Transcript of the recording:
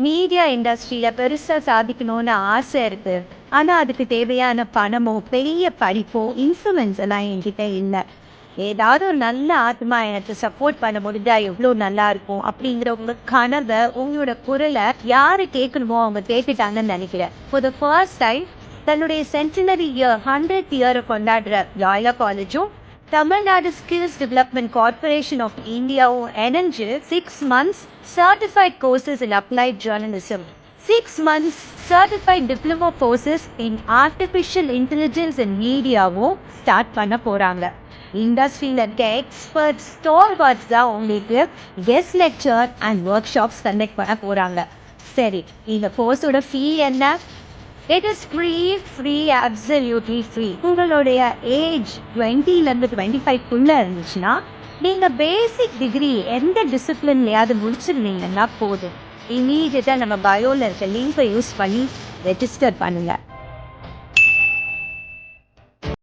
Media இண்டஸ்ட்ரியில் பெருசாக சாதிக்கணும்னு ஆசை இருக்குது. ஆனால் அதுக்கு தேவையான பணமோ பெரிய படிப்போ இன்ஃப்ளூயன்ஸ் எல்லாம் என்கிட்ட இல்லை. ஏதாவது ஒரு நல்ல ஆத்மா எனக்கு சப்போர்ட் பண்ண முடிஞ்சா எவ்வளோ நல்லா இருக்கும் அப்படிங்கிற உங்க கனவை உங்களோட குரலை யாரு கேட்கணுமோ அவங்க கேட்டுட்டாங்கன்னு நினைக்கிறேன். ஃபார் த ஃபர்ஸ்ட் டைம் தன்னுடைய சென்டினரி இயர் 100th இயரை கொண்டாடுற லாயலா காலேஜும் Tamil Nadu skills development corporation of இந்தியாவும் இணைஞ்சு 6 months certified courses in applied journalism, 6 months certified diploma courses in artificial intelligence and மீடியாவும் ஸ்டார்ட் பண்ண போகிறாங்க. இண்டஸ்ட்ரியில் இருக்க எக்ஸ்பர்ட்ஸ் ஸ்டால்வார்ட்ஸ் தான் உங்களுக்கு guest lecture and work shops conduct பண்ண போகிறாங்க. சரி, இந்த கோர்ஸோட ஃபீ என்ன? It is free, absolutely free. உங்களுடைய ஏஜ் 20லேருந்து 25க்குள்ளே இருந்துச்சுன்னா நீங்கள் பேசிக் டிகிரி எந்த டிசிப்ளின்லையாவது முடிச்சிருந்தீங்கன்னா போதும். இமீடியட்டாக நம்ம பயோவில் இருக்க லிங்கை யூஸ் பண்ணி ரெஜிஸ்டர் பண்ணுங்கள்.